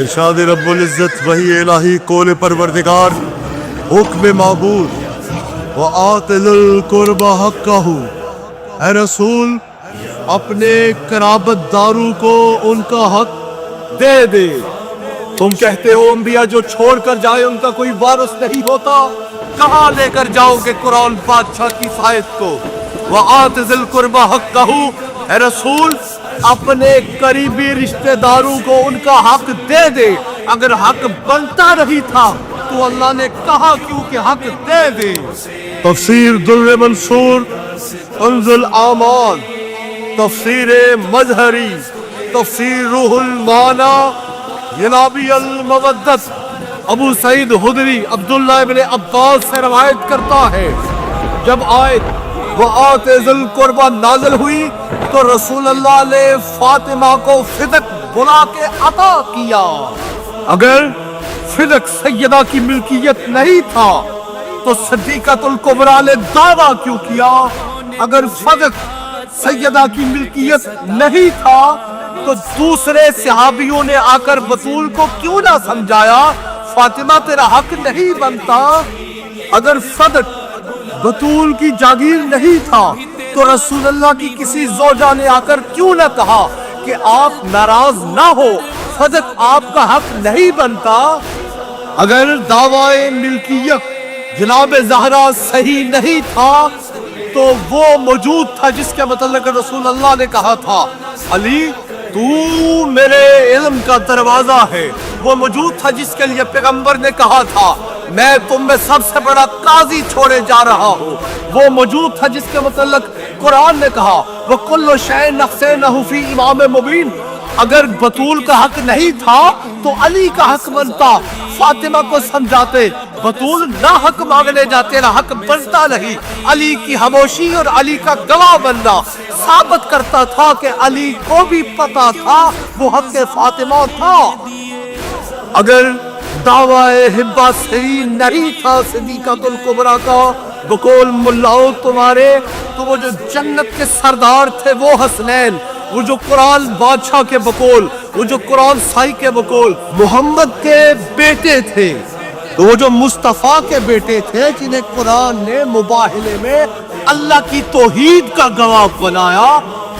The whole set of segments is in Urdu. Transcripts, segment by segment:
ارشاد رب العزت وحی الہی قول پروردگار حکم معبود وآت ذی القربى حقہ، اے رسول اپنے قرابت داروں کو ان کا حق دے دے۔ تم کہتے ہو انبیاء جو چھوڑ کر جائے ان کا کوئی وارث نہیں ہوتا، کہاں لے کر جاؤ گے قرآن بادشاہ کی سائد کو؟ وآت ذی القربى حقہ، اے رسول اپنے قریبی رشتہ داروں کو ان کا حق دے دے۔ اگر حق بنتا نہیں تھا تو اللہ نے کہا کیوں کہ حق دے دے۔ تفسیر در منصور، کنز الاعمال، تفسیر مظہری، تفسیر روح المعانی، ینابی المودت۔ ابو سعید خدری عبداللہ ابن عباس سے روایت کرتا ہے جب آیت وآت ذی القربى نازل ہوئی تو رسول اللہ نے فاطمہ کو فدق بلا کے عطا کیا۔ اگر فدق سیدہ کی ملکیت نہیں تھا تو صدیقۃ الکبریٰ نے دعویٰ کیوں کیا؟ اگر فدق سیدہ کی ملکیت نہیں تھا تو دوسرے صحابیوں نے آ کر بطول کو کیوں نہ سمجھایا فاطمہ تیرا حق نہیں بنتا؟ اگر فدق بطول کی جاگیر نہیں تھا تو رسول اللہ کی کسی زوجہ نے آ کر کیوں نہ کہا کہ آپ ناراض نہ ہو، فدق آپ کا حق نہیں بنتا؟ اگر دعوی ملکیت جناب زہرا صحیح نہیں تھا تو وہ موجود تھا جس کے متعلق رسول اللہ نے کہا تھا علی تو میرے علم کا دروازہ ہے، وہ موجود تھا جس کے لیے پیغمبر نے کہا تھا میں تم میں سب سے بڑا قاضی چھوڑے جا رہا ہوں، وہ موجود تھا جس کے متعلق قرآن نے کہا وَكُلُّ شَيْءٍ نَحْسِنُهُ فِي امام مبین۔ اگر بطول کا حق نہیں تھا تو علی کا حق بنتا، فاطمہ کو سمجھاتے، بطول نہ حق مانگنے جاتے نہ حق بنتا نہیں۔ علی کی خاموشی اور علی کا گواہ بننا ثابت کرتا تھا کہ علی کو بھی پتا تھا وہ حق فاطمہ تھا۔ اگر دعوی حبہ صحیح نہیں تھا صدیقۃ الکبریٰ کا بقول ملاؤ تمہارے، تو وہ جو جنت کے سردار تھے وہ حسنین، وہ جو قرآن بادشاہ کے بقول، وہ جو قرآن سائی کے بقول محمد کے بیٹے تھے، تو وہ جو مصطفیٰ کے بیٹے تھے جنہیں قرآن نے مباہلے میں اللہ کی توحید کا گواہ بنایا،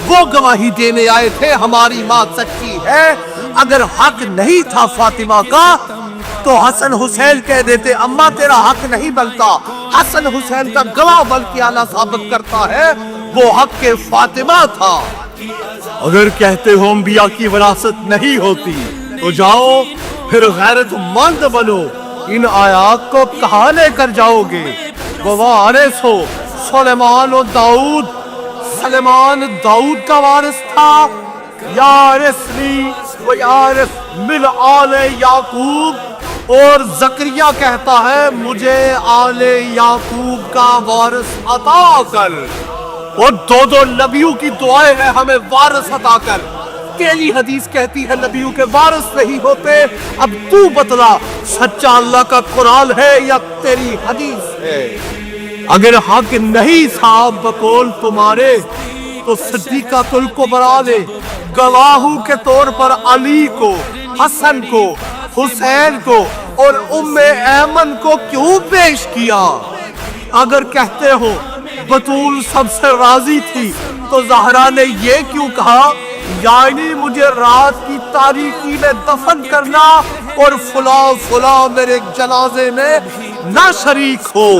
وہ گواہی دینے آئے تھے ہماری ماں سچی ہے۔ اگر حق نہیں تھا فاطمہ کا تو حسن حسین کہہ دیتے اماں تیرا حق نہیں بنتا، حسن حسین کا گواہ بن کے آنا ثابت کرتا ہے وہ حق کے فاطمہ تھا۔ اگر کہتے ہو انبیاء کی وراثت نہیں ہوتی تو جاؤ پھر غیرت مند بنو، ان آیات کو کہاں لے کر جاؤ گے؟ ووارث ہو سلیمان و داؤد، سلیمان داؤد کا وارث تھا، یارثنی و یارث من آل یعقوب، اور زکریا کہتا ہے مجھے آل یعقوب کا وارث عطا کر، اور دو نبیوں کی دعائیں ہیں ہمیں وارث عطا کر۔ تیری حدیث کہتی ہے نبیوں کے وارث نہیں ہوتے، اب تو بتلا سچا اللہ کا قرآن ہے یا تیری حدیث ہے؟ اگر حق نہیں تھا بقول تمہارے تو صدیقۃ الکبریٰ نے گواہوں کے طور پر علی کو، حسن کو، حسین کو اور ام ایمن کو کیوں پیش کیا؟ اگر کہتے ہو بطول سب سے راضی تھی تو زہرا نے یہ کیوں کہا یعنی مجھے رات کی تاریکی میں دفن کرنا اور فلاں فلاں میرے جنازے میں نہ شریک ہو؟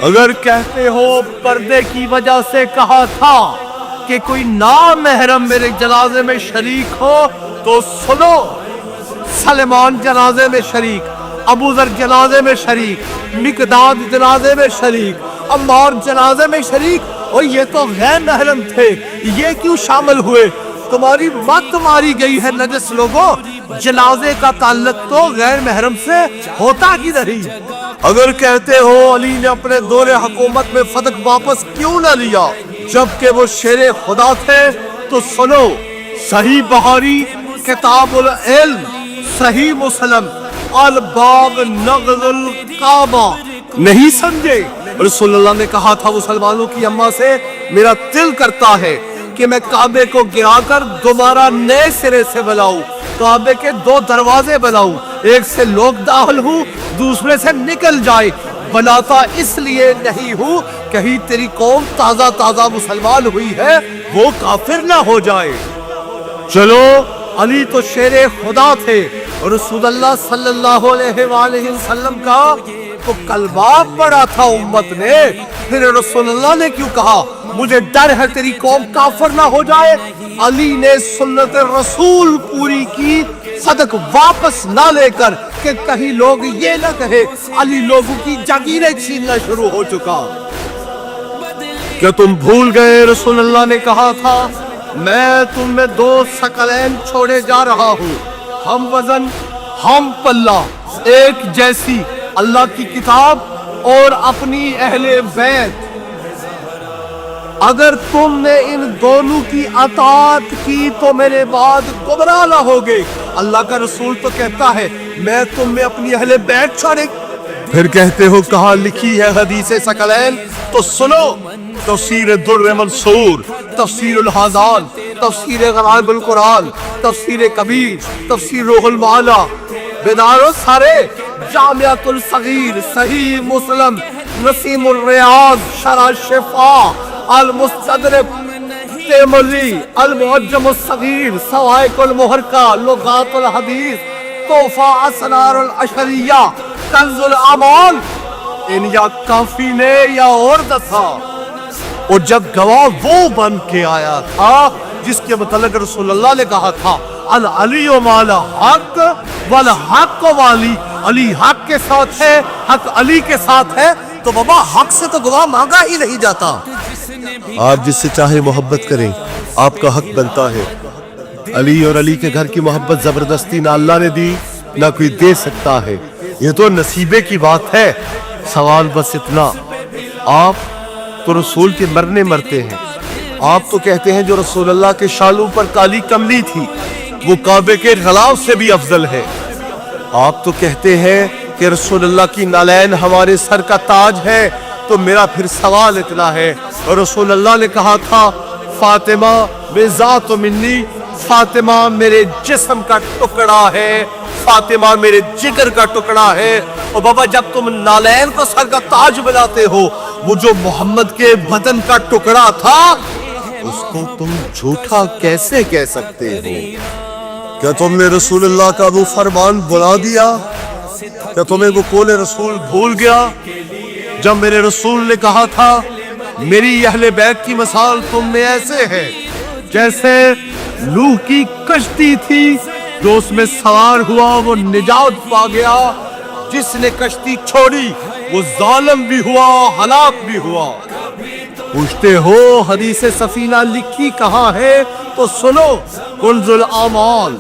اگر کہتے ہو پردے کی وجہ سے کہا تھا کہ کوئی نامحرم میرے جنازے میں شریک ہو تو سنو، سلیمان جنازے میں شریک، ابو ذر جنازے میں شریک، مقداد جنازے میں شریک، عمار جنازے میں شریک، اور یہ تو غیر محرم تھے، یہ کیوں شامل ہوئے؟ تمہاری مت ماری گئی ہے نجس لوگوں، جنازے کا تعلق تو غیر محرم سے ہوتا ہی نہیں۔ اگر کہتے ہو علی نے اپنے دور حکومت میں فدق واپس کیوں نہ لیا جبکہ وہ شیر خدا تھے تو سنو، صحیح بخاری کتاب العلم، صحیح مسلم الباب نقض الکعبہ نہیں سمجھے؟ رسول اللہ نے کہا تھا مسلمانوں کی اماں سے میرا دل کرتا ہے کہ میں کعبے کو گرا کر دوبارہ نئے سرے سے بناؤں، کعبے کے 2 دروازے بناؤں، ایک سے لوگ داخل ہوں، دوسرے سے نکل جائے۔ بناتا اس لیے نہیں ہوں کہیں تیری قوم تازہ مسلمان ہوئی ہے وہ کافر نہ ہو جائے۔ چلو، علی تو شیر خدا تھے، رسول اللہ صلی اللہ علیہ وآلہ وسلم کا تو کلمہ پڑھا تھا امت نے، پھر رسول اللہ نے کیوں کہا مجھے ڈر ہے تیری قوم کافر نہ ہو جائے؟ علی نے سنت رسول پوری کی، صدق واپس نہ لے کر کہ کہیں لوگ یہ نہ کہے علی لوگوں کی جاگیریں چھیننا شروع ہو چکا۔ کیا تم بھول گئے رسول اللہ نے کہا تھا میں تم میں 2 ثقلین چھوڑے جا رہا ہوں، ہم وزن ہم پلہ، ایک جیسی، اللہ کی کتاب اور اپنی اہل بیت۔ اگر تم نے ان دونوں کی اطاعت کی تو میرے بعد گمراہ نہ ہوگے۔ اللہ کا رسول تو کہتا ہے میں تم میں اپنی اہل بیت چھوڑے، پھر کہتے ہو کہاں لکھی ہے حدیث ثقلین؟ تو سنو، تفسیر در منصور، تفسیر الحاضان، تفسیر غرائب القرآن، تفسیر کبیر، تفسیر روح المعانی، بیدارو سارے، جامعۃ الصغیر، صحیح مسلم، نسیم الریاض، شرح شفا، المستدرک، ترمذی، المعجم الصغیر، صواعق المحرقہ، لغات الحدیث، تحفہ اسرار الاشریہ، کنز الاعمال، ان یا کافی نے یا اور دسا۔ اور جب گواہ وہ بن کے آیا تھا جس کے متعلق رسول اللہ نے کہا تھا العلی مال حق والحق والی، علی حق کے ساتھ ہے، حق علی کے ساتھ ہے، تو بابا حق سے تو گواہ مانگا ہی نہیں جاتا۔ آپ جس سے چاہے محبت کریں، آپ کا حق بنتا ہے۔ علی اور علی کے گھر کی محبت زبردستی نہ اللہ نے دی نہ کوئی دے سکتا ہے، یہ تو نصیبے کی بات ہے۔ سوال بس اتنا، آپ تو رسول کے مرنے مرتے ہیں، آپ تو کہتے ہیں جو رسول اللہ کے شالوں پر کالی کملی تھی وہ کعبے کے غلاف سے بھی افضل ہے، آپ تو کہتے ہیں کہ رسول اللہ کی نالین ہمارے سر کا تاج ہے، تو میرا پھر سوال اتنا ہے، رسول اللہ نے کہا تھا فاطمہ بذات منی، فاطمہ میرے جسم کا ٹکڑا ہے، فاطمہ میرے جگر کا ٹکڑا ہے۔ اور بابا جب تم نالین کو سر کا تاج بناتے ہو، وہ جو محمد کے بدن کا ٹکڑا تھا اس کو تم جھوٹا کیسے کہہ سکتے ہو؟ کیا تم نے رسول اللہ کا وہ فرمان بلا دیا؟ کیا تمہیں وہ قول رسول بھول گیا جب میرے رسول نے کہا تھا میری اہل بیت کی مثال تم میں ایسے ہے جیسے نوح کی کشتی تھی، جو اس میں سوار ہوا وہ نجات پا گیا، جس نے کشتی چھوڑی وہ ظالم بھی ہوا، ہلاک بھی ہوا۔ پوچھتے ہو حدیث سفینہ لکھی کہاں ہے؟ تو سنو، کنز الاعمال،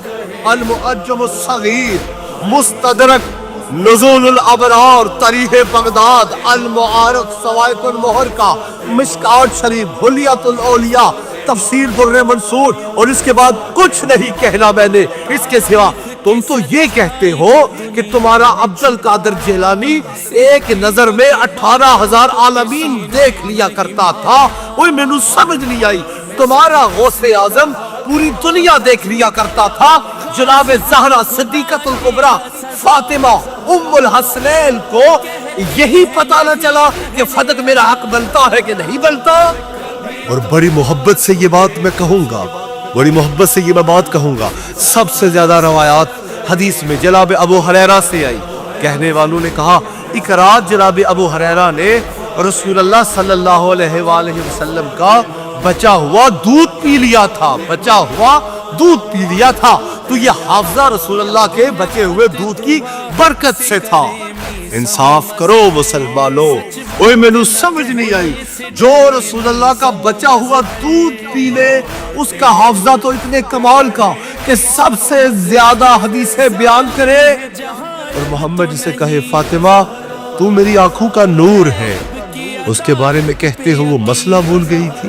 المعجم الصغیر، مستدرک، نزول الابرار، تاریخ بغداد، المعارف، صواعق المحرقہ، مشکوٰۃ شریف، حلیۃ الاولیاء، تفسیر در منصور، اور اس کے بعد کچھ نہیں کہنا میں نے اس کے سوا۔ تم تو یہ کہتے ہو کہ تمہارا عبد القادر جیلانی ایک نظر میں 18,000 عالمین دیکھ لیا کرتا تھا، وہ میں نے سمجھ نہیں آئی۔ تمہارا غوث اعظم پوری دنیا دیکھ لیا کرتا تھا، جناب زہرا صدیقۃ الکبریٰ فاطمہ ام الحسنین کو یہی پتہ نہ چلا کہ فدق میرا حق بنتا ہے کہ نہیں بنتا؟ اور بڑی محبت سے یہ بات میں کہوں گا، بڑی محبت سے یہ میں بات کہوں گا، سب سے زیادہ روایات حدیث میں جناب ابو ہریرہ سے آئی۔ کہنے والوں نے کہا ایک رات جناب ابو ہریرہ نے رسول اللہ صلی اللہ علیہ وآلہ وسلم کا بچا ہوا دودھ پی لیا تھا، بچا ہوا دودھ پی لیا تھا، تو یہ حافظہ رسول اللہ کے بچے ہوئے دودھ کی برکت سے تھا۔ انصاف کرو مسلمانوں، اوہ میں نے سمجھ نہیں آئی، جو رسول اللہ کا بچا ہوا دودھ پی لے اس کا حافظہ تو اتنے کمال کا کہ سب سے زیادہ حدیثیں بیان کرے، اور محمد جسے کہے فاطمہ تو میری آنکھوں کا نور ہے، اس کے بارے میں کہتے ہو وہ مسئلہ بھول گئی تھی۔